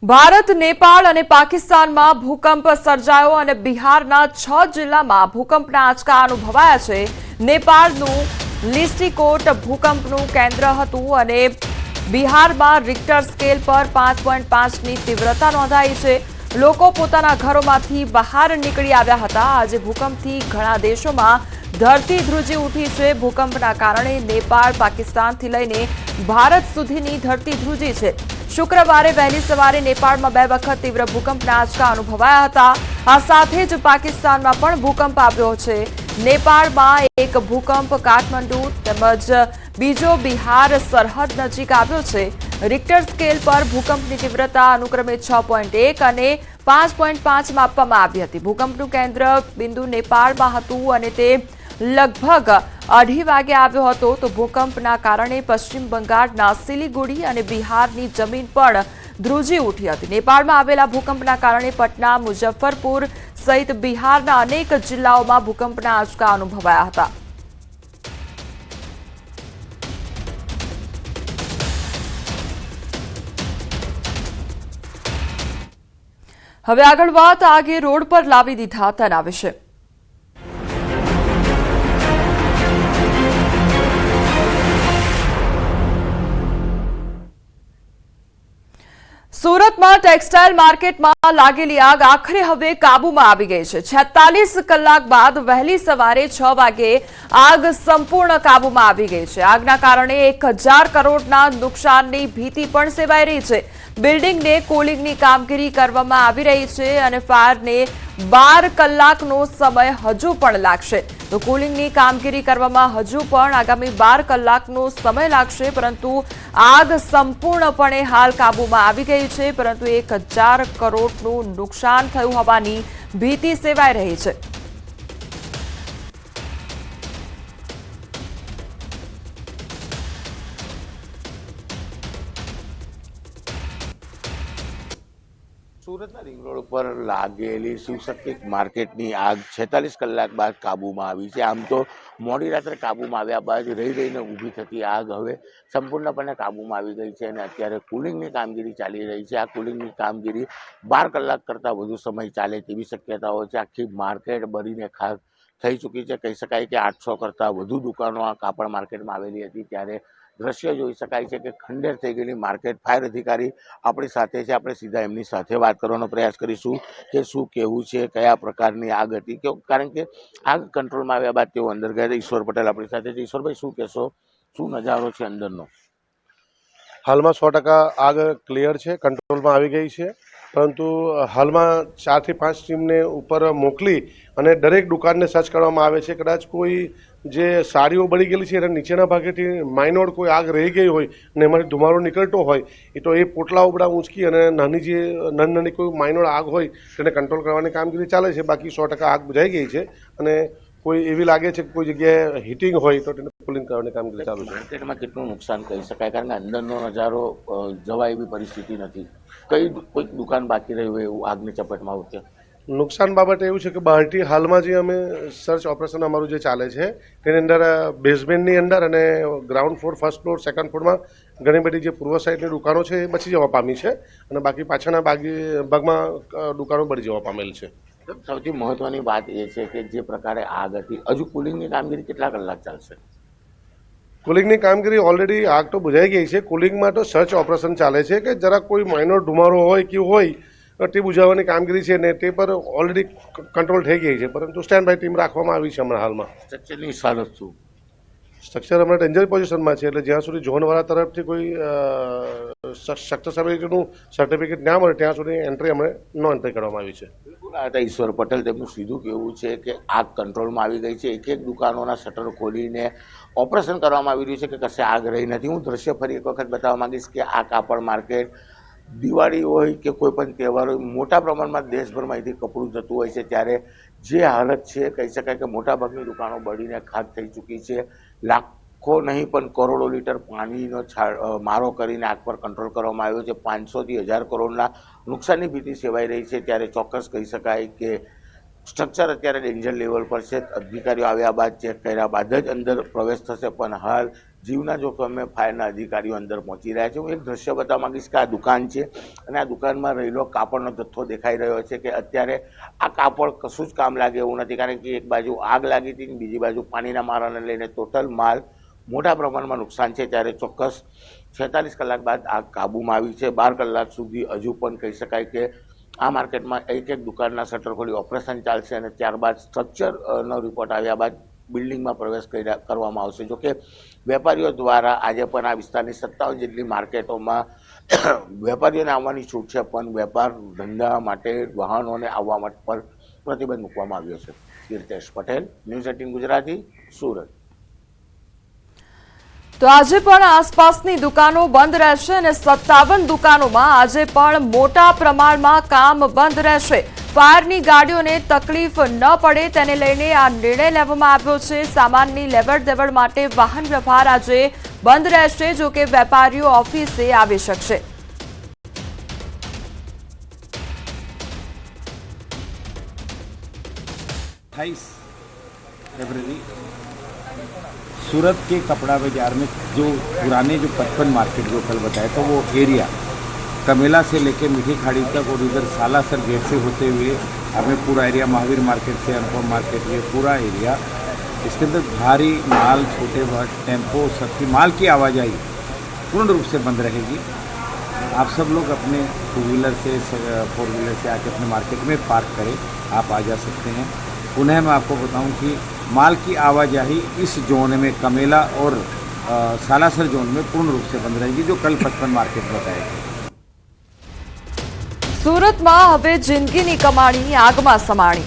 ભારત, નેપાળ અને પાકિસ્તાનમાં ભૂકંપ સર્જાયો અને બિહારના 6 જિલ્લામાં ભૂકંપના આંચકા અનુભવાયા છે। નેપાળનું લિસ્ટીકોટ ભૂકંપનું કેન્દ્ર હતું અને બિહારમાં રિક્ટર સ્કેલ પર 5.5ની તીવ્રતા નોંધાઈ છે। લોકો પોતાના ઘરોમાંથી બહાર નીકળી આવ્યા હતા। આજે ભૂકંપથી ઘણા દેશોમાં ધરતી ધ્રુજી ઉઠી છે। ભૂકંપના કારણે નેપાળ, પાકિસ્તાનથી લઈને ભારત સુધીની ધરતી ધ્રુજી છે। શુક્રવારે વહેલી સવારે નેપાળમાં 2 વખત તીવ્ર ભૂકંપના આંચકા અનુભવાયા હતા। આ સાથે જ પાકિસ્તાનમાં પણ ભૂકંપ આવ્યો છે। નેપાળમાં એક ભૂકંપ કાઠમંડુ તેમજ બીજો બિહાર સરહદ નજીક આવ્યો છે। રિક્ટર સ્કેલ પર ભૂકંપની તીવ્રતા અનુક્રમે 6.1 અને 5.5 માપવામાં આવી હતી। ભૂકંપનું કેન્દ્ર બિંદુ નેપાળમાં હતું અને તે લગભગ 2:30 વાગે આવ્યો હતો। તો ભૂકંપના કારણે પશ્ચિમ બંગાળના સિલિગુડી અને બિહારની જમીન પણ ધ્રુજી ઉઠી હતી। નેપાળમાં આવેલા ભૂકંપના કારણે પટના, મુઝફ્ફરપુર સહિત બિહારના અનેક જિલ્લાઓમાં ભૂકંપના આંચકા અનુભવાયા હતા। હવે આગળ વાત આગે રોડ પર લાવી દીધા તેના વિશે। સુરતમાં ટેક્સટાઇલ માર્કેટમાં લાગેલી આગ આખરે હવે કાબૂમાં આવી ગઈ છે। 46 કલાક બાદ વહેલી સવારે 6 વાગે આગ સંપૂર્ણ કાબૂમાં આવી ગઈ છે। આગના કારણે 1000 કરોડના નુકસાનની ભીતિ પણ સેવાઈ રહી છે। બિલ્ડિંગને કુલિંગની કામગીરી કરવામાં આવી રહી છે અને ફાયરને 12 કલાકનો સમય હજુ પણ લાગશે। તો કુલિંગની કામગીરી કરવામાં હજુ પણ આગામી 12 કલાકનો સમય લાગશે, પરંતુ આગ સંપૂર્ણપણે હાલ કાબૂમાં આવી ગઈ છે। પરંતુ 1000 કરોડનું નુકસાન થયું હોવાની ભીતિ સેવાઈ રહી છે। સુરતના રિંગ રોડ ઉપર લાગેલી શિવશક્તિ માર્કેટની આગ 46 કલાક બાદ કાબૂમાં આવી છે। આમ તો મોડી રાત્રે કાબૂમાં આવ્યા બાદ રહીને ઊભી થતી આગ હવે સંપૂર્ણપણે કાબૂમાં આવી ગઈ છે અને અત્યારે કુલિંગની કામગીરી ચાલી રહી છે। આ કુલિંગની કામગીરી 12 કલાક કરતાં વધુ સમય ચાલે તેવી શક્યતાઓ છે। આખી માર્કેટ બળીને ખાખ થઈ ચૂકી છે। કહી શકાય કે 800 કરતાં વધુ દુકાનો આ કાપડ માર્કેટમાં આવેલી હતી ત્યારે દ્રશ્ય જોઈ શકાય છે કે ખંડેર થઈ ગયેલી માર્કેટ। ફાયર અધિકારી આપણી સાથે છે, આપણે સીધા એમની સાથે વાત કરવાનો પ્રયાસ કરીશું કે શું કહેવું છે, કયા પ્રકારની આગ હતી, કારણ કે આગ કંટ્રોલમાં આવ્યા બાદ તેઓ અંદર ગયા। ઈશ્વર પટેલ આપણી સાથે છે। ઈશ્વરભાઈ, શું કહેશો, શું નજારો છે અંદરનો? હાલમાં 100% આગ ક્લિયર છે, કંટ્રોલમાં આવી ગઈ છે, પરંતુ હાલમાં 4 થી 5 ટીમને ઉપર મોકલી અને દરેક દુકાનને સર્ચ કરવામાં આવે છે। કદાચ કોઈ જે સાડીઓ બળી ગયેલી છે એના નીચેના ભાગેથી માઇનોર કોઈ આગ રહી ગઈ હોય અને એમાંથી ધુમાડો નીકળતો હોય તો એ પોટલાઓ બધા ઊંચકી અને નાની કોઈ માઇનોર આગ હોય તેને કંટ્રોલ કરવાની કામગીરી ચાલે છે। બાકી 100% આગ બુઝાઈ ગઈ છે અને કોઈ એવી લાગે છે કે કોઈ જગ્યાએ હીટિંગ હોય તો તેને કુલિંગ કરવાની કામગીરી ચાલુ છે। માર્કેટમાં કેટલું નુકસાન કહી શકાય, કારણ કે અંદરનો નજારો જવાય એવી પરિસ્થિતિ નથી, કોઈ દુકાન બાકી રહી હોય એવું આગની ચપેટમાં આવશે? નુકસાન બાબતે એવું છે કે બહારથી હાલમાં જે અમે સર્ચ ઓપરેશન અમારું જે ચાલે છે તેની અંદર બેઝમેન્ટની અંદર અને ground floor, first floor, second ફ્લોરમાં ઘણી બધી જે પૂર્વ સાઈડની દુકાનો છે એ બચી જવા પામી છે અને બાકી પાછળના ભાગમાં દુકાનો બળી જવા પામેલ છે। સૌથી મહત્વની વાત એ છે કે જે પ્રકારે આગ હતી, હજુ કુલિંગની કામગીરી કેટલા કલાક ચાલશે? કુલિંગની કામગીરી ઓલરેડી આગ તો બુઝાઈ ગઈ છે। કુલિંગમાં તો સર્ચ ઓપરેશન ચાલે છે કે જરાક કોઈ માઇનોર ધુમાડો હોય કે હોય તે બુઝાવવાની કામગીરી છે ને તે પર ઓલરેડી કંટ્રોલ થઈ ગઈ છે, પરંતુ સ્ટેન્ડ બાય ટીમ રાખવામાં આવી છે હમણાં હાલમાં। સ્ટ્રક્ચરની હાલત શું? સ્ટ્રક્ચર હમણાં ડેન્જર પોઝિશનમાં છે, એટલે જ્યાં સુધી ઝોનવાળા તરફથી કોઈ સક્સેસબિલિટીનું સર્ટિફિકેટ ના મળે ત્યાં સુધી એન્ટ્રી અમે નો એન્ટ્રી કરવામાં આવી છે। બિલકુલ, આ ઈશ્વર પટેલ, તેમનું સીધું કહેવું છે કે આગ કંટ્રોલમાં આવી ગઈ છે। એક દુકાનોના શટર ખોલીને ઓપરેશન કરવામાં આવી રહ્યું છે કે કશે આગ રહી નથી। હું દ્રશ્ય ફરી એક વખત બતાવવા માંગીશ કે આ કાપડ માર્કેટ દિવાળી હોય કે કોઈ પણ તહેવાર હોય, મોટા પ્રમાણમાં દેશભરમાં અહીંથી કપડું જતું હોય છે, ત્યારે જે હાલત છે કહી શકાય કે મોટાભાગની દુકાનો બળીને ખાક થઈ ચૂકી છે। લાખો નહીં પણ કરોડો લીટર પાણીનો મારો કરીને આગ પર કંટ્રોલ કરવામાં આવ્યો છે। 500 થી 1000 કરોડના નુકસાનની ભીતિ સેવાઈ રહી છે, ત્યારે ચોક્કસ કહી શકાય કે સ્ટ્રક્ચર અત્યારે ડેન્જર લેવલ પર છે। અધિકારીઓ આવ્યા બાદ ચેક કર્યા બાદ જ અંદર પ્રવેશ થશે, પણ હાલ જીવના જોખમે ફાયરના અધિકારીઓ અંદર પહોંચી રહ્યા છે. હું એક દ્રશ્ય બતાવવા માંગીશ કે આ દુકાન છે અને આ દુકાનમાં રહેલો કાપડનો જથ્થો દેખાઈ રહ્યો છે કે અત્યારે આ કાપડ કશું જ કામ લાગે એવું નથી, કારણ કે એક બાજુ આગ લાગી હતી અને બીજી બાજુ પાણીના મારાને લઈને ટોટલ માલ મોટા પ્રમાણમાં નુકસાન છે. ત્યારે ચોક્કસ 46 કલાક બાદ આગ કાબૂમાં આવી છે. 12 કલાક સુધી હજુ પણ કહી શકાય કે આ માર્કેટમાં એક દુકાનના શટર ખોલી ઓપરેશન ચાલશે અને ત્યારબાદ સ્ટ્રક્ચરનો રિપોર્ટ આવ્યા બાદ બિલ્ડિંગમાં પ્રવેશ કરવામાં આવશે. જોકે વેપારીઓ દ્વારા આજે પણ આ વિસ્તારની 57 જેટલી માર્કેટોમાં વેપારીઓને આવવાની છૂટ છે, પણ વેપાર ધંધા માટે વાહનોને આવવા માટે પર પ્રતિબંધ મૂકવામાં આવ્યો છે. કીર્તેશ પટેલ, ન્યૂઝ 18 ગુજરાતી, સુરત. તો આજે પણ આસપાસની દુકાનો બંધ રહેશે અને 57 દુકાનોમાં આજે પણ મોટા પ્રમાણમાં કામ બંધ રહેશે. ફાયરની ગાડીઓને તકલીફ ન પડે તેને લઈને આ નિર્ણય લેવામાં આવ્યો છે. સામાનની લેવડ દેવડ માટે વાહન વ્યવહાર આજે બંધ રહેશે, જો કે વેપારીઓ ઓફિસે આવી શકશે. फरवरी सूरत के कपड़ा बाजार में जो पुराने जो 55 मार्केट जो कल बताया तो वो एरिया कमेला से लेके मीठी खाड़ी तक और इधर सालासर गेट से होते हुए हमें पूरा एरिया महावीर मार्केट से अनुपम मार्केट ये पूरा एरिया, इसके अंदर भारी माल, छोटे टेम्पो, सबकी माल की आवाजाही पूर्ण रूप से बंद रहेगी. आप सब लोग अपने 2 व्हीलर से 4 व्हीलर से आके अपने मार्केट में पार्क करें, आप आ जा सकते हैं. पुनः मैं आपको बताऊं कि माल की आवाजाही इस जोन में कमेला और सालासर जोन में पूर्ण रूप से बंद रहेगी, जो कल 55 मार्केट बताए थे. સુરતમાં હવે જિંદગીની કમાણી આગમાં સમાણી.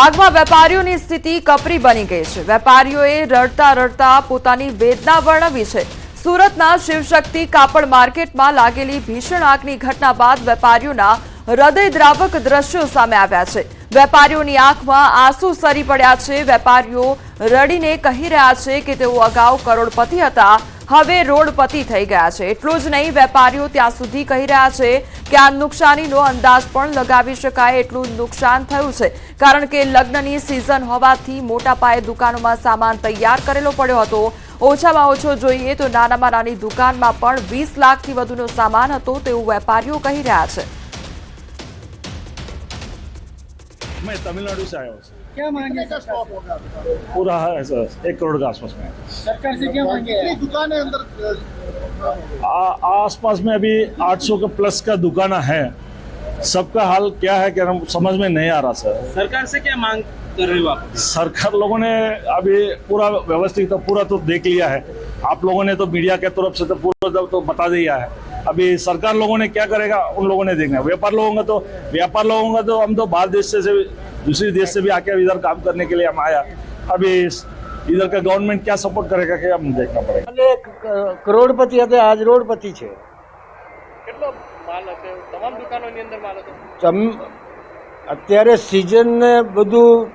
આગમાં વેપારીઓની સ્થિતિ કપરી બની ગઈ છે. વેપારીઓએ રડતા રડતા પોતાની વેદના વર્ણવી છે. સુરતના શિવશક્તિ કાપડ માર્કેટમાં લાગેલી ભીષણ આગની ઘટના બાદ વેપારીઓના હૃદયદ્રાવક દ્રશ્યો સામે આવ્યા છે. વેપારીઓની આંખમાં આંસુ સરી પડ્યા છે. વેપારીઓ રડીને કહી રહ્યા છે કે તેઓ અગાઉ કરોડપતિ હતા, હવે રોડપતિ થઈ ગયા છે. એટલું જ નહીં, વેપારીઓ ત્યાં સુધી કહી રહ્યા છે કે આ નુકસાનીનો અંદાજ પણ લગાવી શકાય એટલું નુકસાન થયું છે, કારણ કે લગ્નની સિઝન હોવાથી મોટા પાયે દુકાનોમાં સામાન તૈયાર કરેલો પડ્યો હતો. ઓછામાં ઓછો જોઈએ તો નાનામાં નાની દુકાનમાં પણ 20 લાખથી વધુનો સામાન હતો તેવું વેપારીઓ કહી રહ્યા છે. मैं तमिलनाडु से आया हूँ. क्या मांगे स्टॉक होगा? पूरा है सर 1 करोड़ के आसपास में. सरकार से क्या मांगे? दुकानें अंदर आसपास में अभी 800 के प्लस का दुकान है. सबका हाल क्या है कि हम समझ में नहीं आ रहा सर. सरकार से क्या मांग कर रहे हो आप? सरकार लोगों ने अभी पूरा व्यवस्थित तो पूरा तो देख लिया है. आप लोगों ने तो मीडिया के तरफ से तो पूरा तो बता दिया है. अभी सरकार लोगों ने क्या करेगा उन लोगों ने देखना है. व्यापार लोगों का तो हम तो बाहर देश से दूसरे देश से भी आके इधर काम करने के लिए हम आया. अभी इधर का गवर्नमेंट क्या सपोर्ट करेगा कि हम देखना पड़ेगा. કરોડપતિ હતા, આજ રોડપતિ છે. કેટલો માલ હશે? તમામ દુકાનોની અંદર માલ હતો. અત્યારે સિઝન ને બધું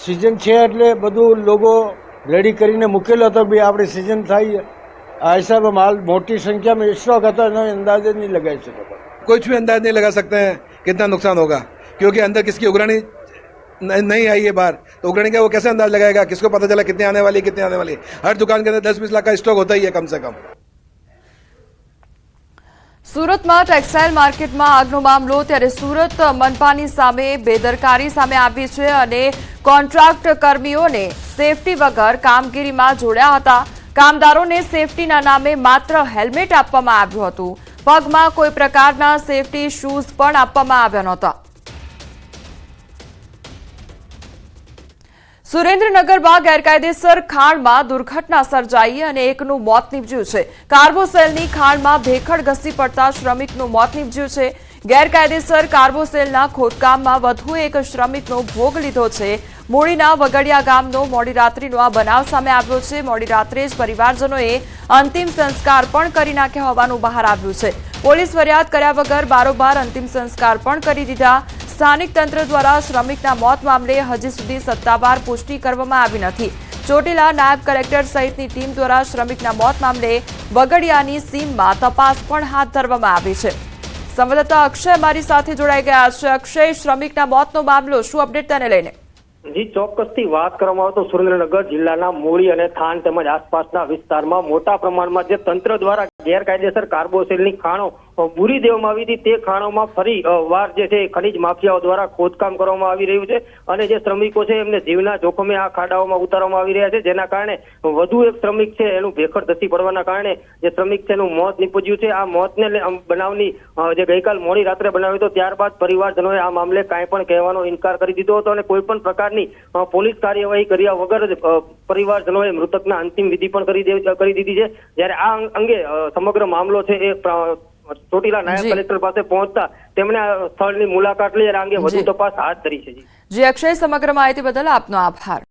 સિઝન છે એટલે બધું લોકો રેડી કરીને મૂકેલો હતો. બી આપણે સિઝન થાય આ હિસાબે માલ મોટી સંખ્યામાં સ્ટોક હતો, એનો અંદાજ જ નહીં લગાવી શકો. कुछ भी अंदाज नहीं लगा सकते हैं कितना नुकसान होगा, क्योंकि अंदर किसकी उगरानी नहीं आई है बाहर, तो उगरानी का वो कैसे अंदाज लगाएगा? किसको पता चला कितने आने वाली कितने आने वाली? हर दुकान के अंदर 10-20 लाख का स्टॉक होता ही है कम से कम. સુરતમાં ટેક્સટાઇલ માર્કેટમાં આગનો મામલો. ત્યારે સુરત મનપાની સામે બેદરકારી સામે આવી છે અને કોન્ટ્રાક્ટ કર્મીઓને સેફટી વગર કામગીરીમાં જોડ્યા હતા. કામદારોને સેફટીના નામે માત્ર હેલ્મેટ આપવામાં આવ્યું હતું. પગમાં કોઈ પ્રકારના સેફટી શૂઝ પણ આપવામાં આવ્યા નહોતા. સુરેન્દ્રનગરમાં ગેરકાયદેસર ખાણમાં દુર્ઘટના સર્જાઈ અને એકનું મોત નીપજ્યું છે. કાર્બોસેલની ખાણમાં ભેખડ ઘસી પડતા શ્રમિકનું મોત નીપજ્યું છે. ગેરકાયદેસર કાર્બોસેલના ખોદકામમાં વધુ એક શ્રમિકનો ભોગ લીધો છે. મૂળીના વગડિયા ગામનો મોડી રાત્રિનો આ બનાવ સામે આવ્યો છે. મોડી રાત્રે જ પરિવારજનોએ અંતિમ સંસ્કાર પણ કરી નાખ્યા હોવાનું બહાર આવ્યું છે. પોલીસ ફરિયાદ કર્યા વગર બારોબાર અંતિમ સંસ્કાર પણ કરી દીધા. સ્થાનિક તંત્ર દ્વારા શ્રમિકના મોત મામલે હજી સુધી સત્તાવાર પુષ્ટિ કરવામાં આવી નથી. ચોટીલા નાયબ કલેક્ટર સહિતની ટીમ દ્વારા શ્રમિકના મોત મામલે વગડિયાની સીમમાં તપાસ પણ હાથ ધરવામાં આવી છે. સંવાદદાતા અક્ષય મારી સાથે જોડાઈ ગયા છે. અક્ષય, શ્રમિકના મોતનો મામલો શું અપડેટ તેને લઈને? જી ચોક્કસથી વાત કરવામાં આવે તો સુરેન્દ્રનગર જિલ્લાના મૂળી અને થાન તેમજ આસપાસના વિસ્તારમાં મોટા પ્રમાણમાં જે તંત્ર દ્વારા ગેરકાયદેસર કાર્બોસેલની ખાણો બુરી દેવામાં આવી હતી તે ખાણોમાં ફરી વાર જે છે ખનીજ માફિયાઓ દ્વારા ખોદકામ કરવામાં આવી રહ્યું છે અને જે શ્રમિકો છે એમને જીવના જોખમે આ ખાડાઓમાં ઉતારવામાં આવી રહ્યા છે, જેના કારણે વધુ એક શ્રમિક છે એનું ભેખડ ધસી પડવાના કારણે જે શ્રમિક છે એનું મોત નીપજ્યું છે. આ મોતને બનાવની જે ગઈકાલ મોડી રાત્રે બનાવ્યો હતો ત્યારબાદ પરિવારજનોએ આ મામલે કાંઈ પણ કહેવાનો ઇનકાર કરી દીધો હતો અને કોઈ પણ પ્રકારની પોલીસ કાર્યવાહી કર્યા વગર જ પરિવારજનોએ મૃતકના અંતિમ વિધિ પણ કરી દીધી છે. જ્યારે આ અંગે સમગ્ર મામલો છે એ ચોટીલા નાયબ કલેક્ટર પાસે પહોંચતા તેમણે આ સ્થળની મુલાકાત લઈ આ અંગે વધુ તપાસ હાથ ધરી છે. જી અક્ષય, સમગ્ર માહિતી બદલ આપનો આભાર.